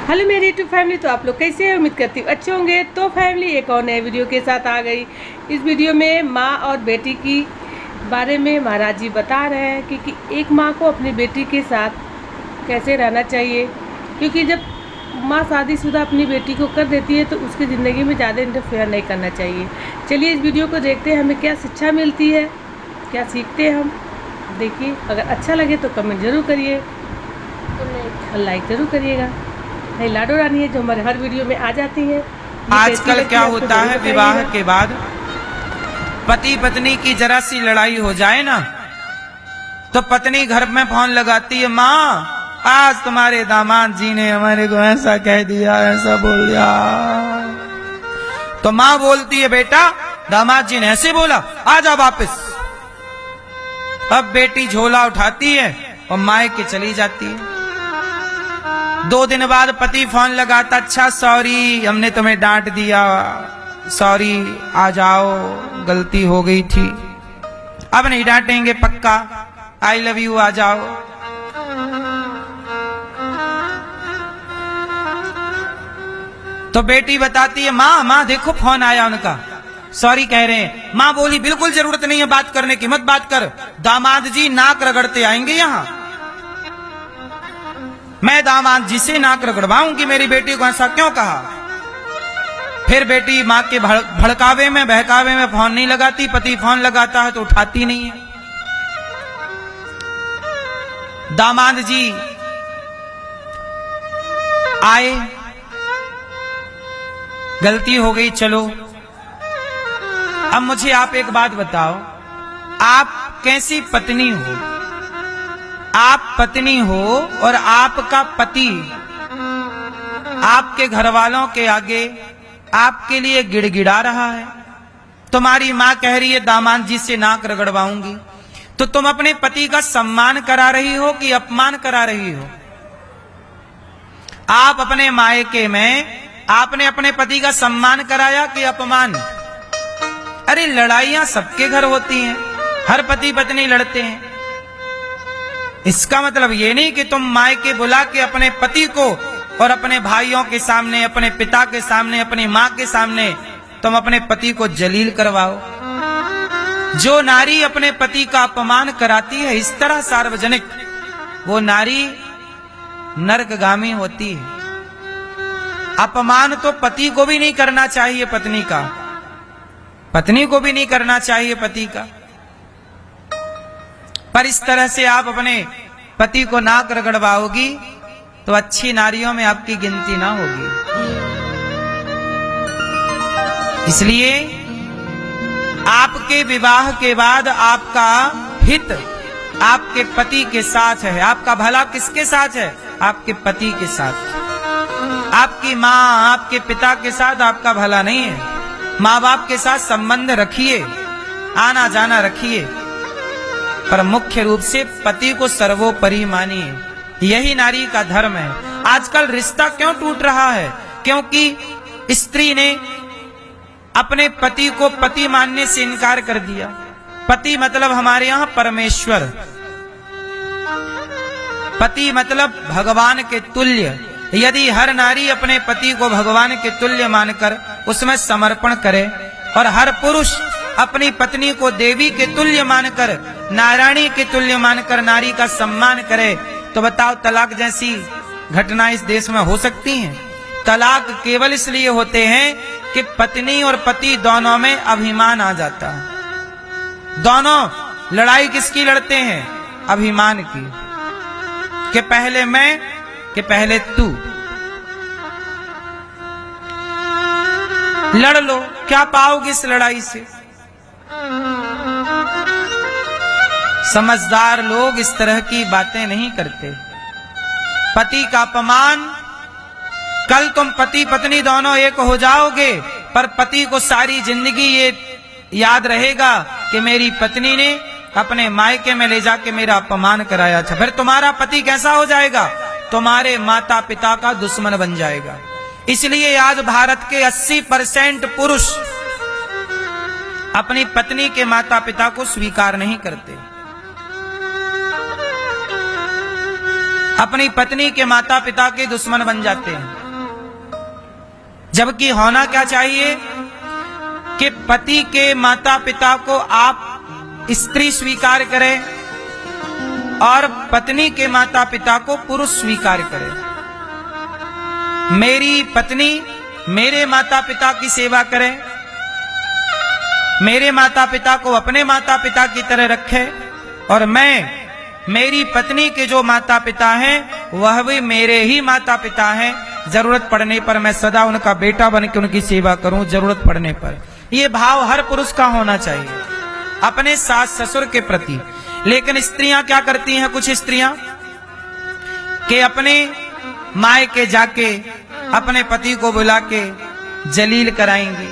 Hello मेरी YouTube family, तो आप लोग कैसे हैं? उम्मीद करती हूँ अच्छे होंगे। तो फैमिली एक और नए वीडियो के साथ आ गई। इस वीडियो में माँ और बेटी की बारे में महाराज जी बता रहे हैं कि एक माँ को अपनी बेटी के साथ कैसे रहना चाहिए, क्योंकि जब माँ शादीशुदा अपनी बेटी को कर देती है तो उसकी ज़िंदगी में ज़्यादा इंटरफेयर नहीं करना चाहिए। चलिए इस वीडियो को देखते हैं, हमें क्या शिक्षा मिलती है, क्या सीखते हैं हम। देखिए, अगर अच्छा लगे तो कमेंट ज़रूर करिए और लाइक ज़रूर करिएगा। नहीं, लाडो रानी है जो हमारे हर वीडियो में आ जाती है। आजकल क्या होता है, विवाह के बाद पति पत्नी की जरा सी लड़ाई हो जाए ना, तो पत्नी घर में फोन लगाती है, माँ आज तुम्हारे दामाद जी ने हमारे को ऐसा कह दिया, ऐसा बोल दिया। तो माँ बोलती है, बेटा दामाद जी ने ऐसे बोला, आ जा वापिस। अब बेटी झोला उठाती है और मायके चली जाती है। 2 दिन बाद पति फोन लगाता, अच्छा सॉरी हमने तुम्हें डांट दिया, सॉरी आ जाओ गलती हो गई थी, अब नहीं डांटेंगे पक्का, आई लव यू आ जाओ। तो बेटी बताती है, माँ माँ देखो फोन आया उनका, सॉरी कह रहे हैं। माँ बोली, बिल्कुल जरूरत नहीं है बात करने की, मत बात कर, दामाद जी नाक रगड़ते आएंगे यहाँ, मैं दामाद जी से नाक रगड़वाऊंगी, मेरी बेटी को ऐसा क्यों कहा। फिर बेटी माँ के भड़कावे में बहकावे में फोन नहीं लगाती, पति फोन लगाता है तो उठाती नहीं है। दामाद जी आए, गलती हो गई चलो, अब मुझे आप एक बात बताओ, आप कैसी पत्नी हो? आप पत्नी हो और आपका पति आपके घर वालों के आगे आपके लिए गिड़गिड़ा रहा है। तुम्हारी माँ कह रही है दामाद जी से नाक रगड़वाऊंगी, तो तुम अपने पति का सम्मान करा रही हो कि अपमान करा रही हो? आप अपने मायके में आपने अपने पति का सम्मान कराया कि अपमान? अरे लड़ाइयां सबके घर होती हैं, हर पति पत्नी लड़ते हैं। इसका मतलब ये नहीं कि तुम मायके बुला के अपने पति को और अपने भाइयों के सामने, अपने पिता के सामने, अपनी माँ के सामने तुम अपने पति को जलील करवाओ। जो नारी अपने पति का अपमान कराती है इस तरह सार्वजनिक, वो नारी नरकगामी होती है। अपमान तो पति को भी नहीं करना चाहिए, पत्नी का, पत्नी को भी नहीं करना चाहिए पति का, पर इस तरह से आप अपने पति को नाक रगड़वाओगी तो अच्छी नारियों में आपकी गिनती ना होगी। इसलिए आपके विवाह के बाद आपका हित आपके पति के साथ है, आपका भला किसके साथ है? आपके पति के साथ। आपकी माँ आपके पिता के साथ आपका भला नहीं है। माँ बाप के साथ संबंध रखिए, आना जाना रखिए, पर मुख्य रूप से पति को सर्वोपरि मानिए। यही नारी का धर्म है। आजकल रिश्ता क्यों टूट रहा है? क्योंकि स्त्री ने अपने पति को पति मानने से इनकार कर दिया। पति मतलब हमारे यहाँ परमेश्वर, पति मतलब भगवान के तुल्य। यदि हर नारी अपने पति को भगवान के तुल्य मानकर उसमें समर्पण करे और हर पुरुष अपनी पत्नी को देवी के तुल्य मानकर, नारायणी के तुल्य मानकर नारी का सम्मान करे, तो बताओ तलाक जैसी घटना इस देश में हो सकती हैं? तलाक केवल इसलिए होते हैं कि पत्नी और पति दोनों में अभिमान आ जाता है। दोनों लड़ाई किसकी लड़ते हैं? अभिमान की, कि पहले मैं कि पहले तू। लड़ लो, क्या पाओगे इस लड़ाई से? समझदार लोग इस तरह की बातें नहीं करते। पति का अपमान, कल तुम पति पत्नी दोनों एक हो जाओगे, पर पति को सारी जिंदगी ये याद रहेगा कि मेरी पत्नी ने अपने मायके में ले जाके मेरा अपमान कराया था। फिर तुम्हारा पति कैसा हो जाएगा? तुम्हारे माता पिता का दुश्मन बन जाएगा। इसलिए आज भारत के 80% पुरुष अपनी पत्नी के माता पिता को स्वीकार नहीं करते। अपनी पत्नी के माता पिता के दुश्मन बन जाते हैं। जबकि होना क्या चाहिए कि पति के माता पिता को आप स्त्री स्वीकार करें और पत्नी के माता पिता को पुरुष स्वीकार करें। मेरी पत्नी मेरे माता पिता की सेवा करे, मेरे माता पिता को अपने माता पिता की तरह रखे, और मैं मेरी पत्नी के जो माता पिता हैं वह भी मेरे ही माता पिता हैं। जरूरत पड़ने पर मैं सदा उनका बेटा बन के उनकी सेवा करूं, जरूरत पड़ने पर। ये भाव हर पुरुष का होना चाहिए अपने सास ससुर के प्रति। लेकिन स्त्रियां क्या करती हैं, कुछ स्त्रियां कि अपने मायके जाके अपने पति को बुला के जलील कराएंगी।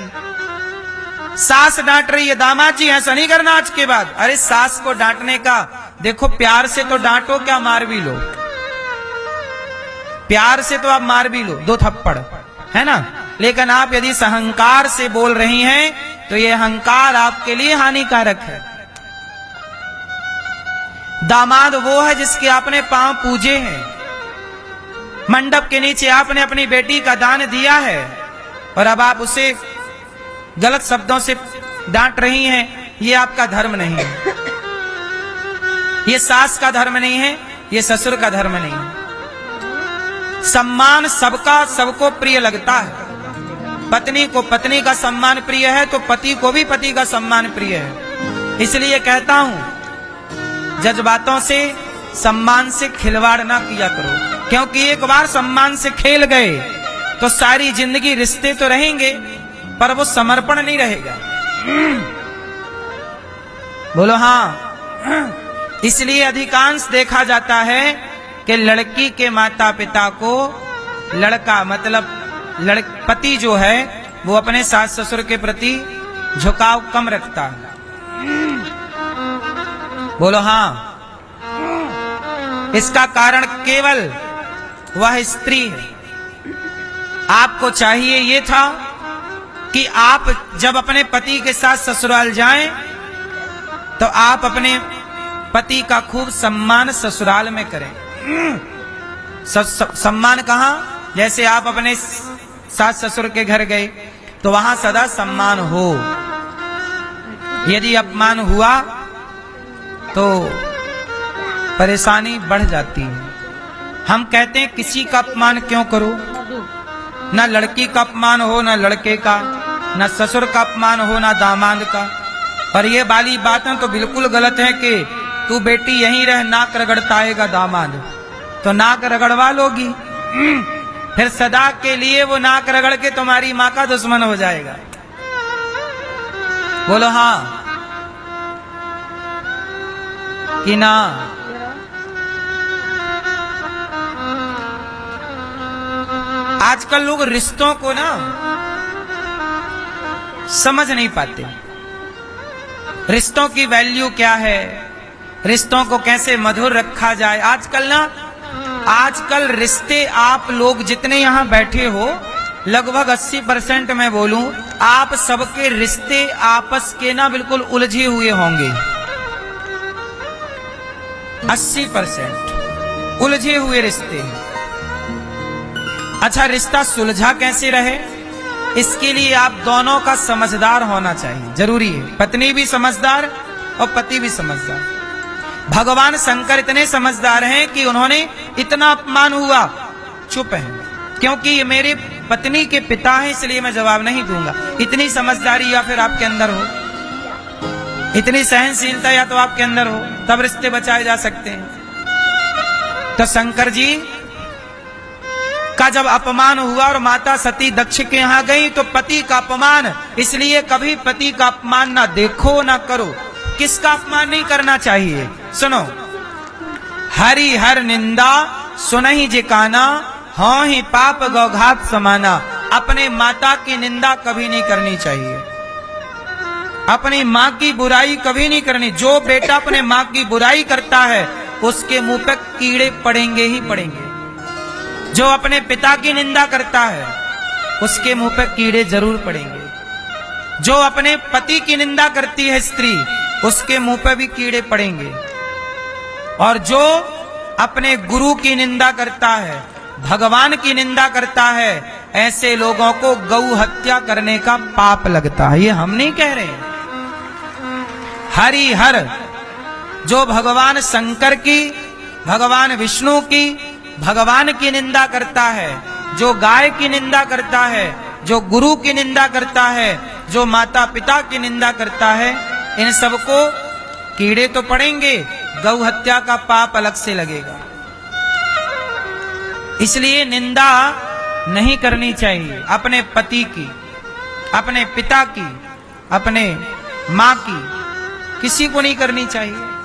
सास डांट रही है, दामाद जी ऐसा नहीं करना आज के बाद। अरे सास को डांटने का देखो, प्यार से तो डांटो, क्या मार भी लो, प्यार से तो आप मार भी लो 2 थप्पड़, है ना। लेकिन आप यदि अहंकार से बोल रही हैं तो ये अहंकार आपके लिए हानिकारक है। दामाद वो है जिसके आपने पांव पूजे हैं, मंडप के नीचे आपने अपनी बेटी का दान दिया है, और अब आप उसे गलत शब्दों से डांट रही हैं। ये आपका धर्म नहीं है, ये सास का धर्म नहीं है, ये ससुर का धर्म नहीं है। सम्मान सबका सबको प्रिय लगता है। पत्नी को पत्नी का सम्मान प्रिय है तो पति को भी पति का सम्मान प्रिय है। इसलिए कहता हूं, जज्बातों से सम्मान से खिलवाड़ ना किया करो, क्योंकि एक बार सम्मान से खेल गए तो सारी जिंदगी रिश्ते तो रहेंगे पर वो समर्पण नहीं रहेगा। बोलो हाँ। इसलिए अधिकांश देखा जाता है कि लड़की के माता पिता को लड़का मतलब पति जो है वो अपने सास ससुर के प्रति झुकाव कम रखता है। बोलो हाँ। इसका कारण केवल वह स्त्री है। आपको चाहिए ये था कि आप जब अपने पति के साथ ससुराल जाएं तो आप अपने पति का खूब सम्मान ससुराल में करें। सम्मान कहां? जैसे आप अपने सास ससुर के घर गए तो वहां सदा सम्मान हो। यदि अपमान हुआ तो परेशानी बढ़ जाती है। हम कहते हैं किसी का अपमान क्यों करो, ना लड़की का अपमान हो ना लड़के का, ना ससुर का अपमान हो ना दामाद का। और ये वाली बातें तो बिल्कुल गलत है कि तू बेटी यहीं रह, नाक रगड़ता आएगा दामाद, तो नाक रगड़वा लोगी, फिर सदा के लिए वो नाक रगड़ के तुम्हारी माँ का दुश्मन हो जाएगा। बोलो हाँ कि ना। आजकल लोग रिश्तों को ना समझ नहीं पाते। रिश्तों की वैल्यू क्या है, रिश्तों को कैसे मधुर रखा जाए। आजकल रिश्ते, आप लोग जितने यहां बैठे हो लगभग 80% मैं बोलूं, आप सबके रिश्ते आपस के ना बिल्कुल उलझे हुए होंगे। 80% उलझे हुए रिश्ते। अच्छा, रिश्ता सुलझा कैसे रहे, इसके लिए आप दोनों का समझदार होना चाहिए, जरूरी है। पत्नी भी समझदार और पति भी समझदार। भगवान शंकर इतने समझदार हैं कि उन्होंने इतना अपमान हुआ चुप है, क्योंकि ये मेरे पत्नी के पिता हैं, इसलिए मैं जवाब नहीं दूंगा। इतनी समझदारी या फिर आपके अंदर हो, इतनी सहनशीलता या तो आपके अंदर हो, तब रिश्ते बचाए जा सकते हैं। तो शंकर जी का जब अपमान हुआ और माता सती दक्ष के यहां गई तो पति का अपमान, इसलिए कभी पति का अपमान ना देखो ना करो। किसका अपमान नहीं करना चाहिए? सुनो, हरि हर निंदा सुनहि जिकाना, हाँ ही पाप गौघात समाना। अपने माता की निंदा कभी नहीं करनी चाहिए, अपनी माँ की बुराई कभी नहीं करनी। जो बेटा अपने माँ की बुराई करता है उसके मुंह पे कीड़े पड़ेंगे ही पड़ेंगे। जो अपने पिता की निंदा करता है उसके मुंह पे कीड़े जरूर पड़ेंगे। जो अपने पति की निंदा करती है स्त्री, उसके मुंह पे भी कीड़े पड़ेंगे। और जो अपने गुरु की निंदा करता है, भगवान की निंदा करता है, ऐसे लोगों को गौ हत्या करने का पाप लगता है। ये हम नहीं कह रहे हैं। हरिहर जो भगवान शंकर की, भगवान विष्णु की, भगवान की निंदा करता है, जो गाय की निंदा करता है, जो गुरु की निंदा करता है, जो माता पिता की निंदा करता है, इन सबको कीड़े तो पड़ेंगे, गौ हत्या का पाप अलग से लगेगा। इसलिए निंदा नहीं करनी चाहिए अपने पति की, अपने पिता की, अपने मां की, किसी को नहीं करनी चाहिए।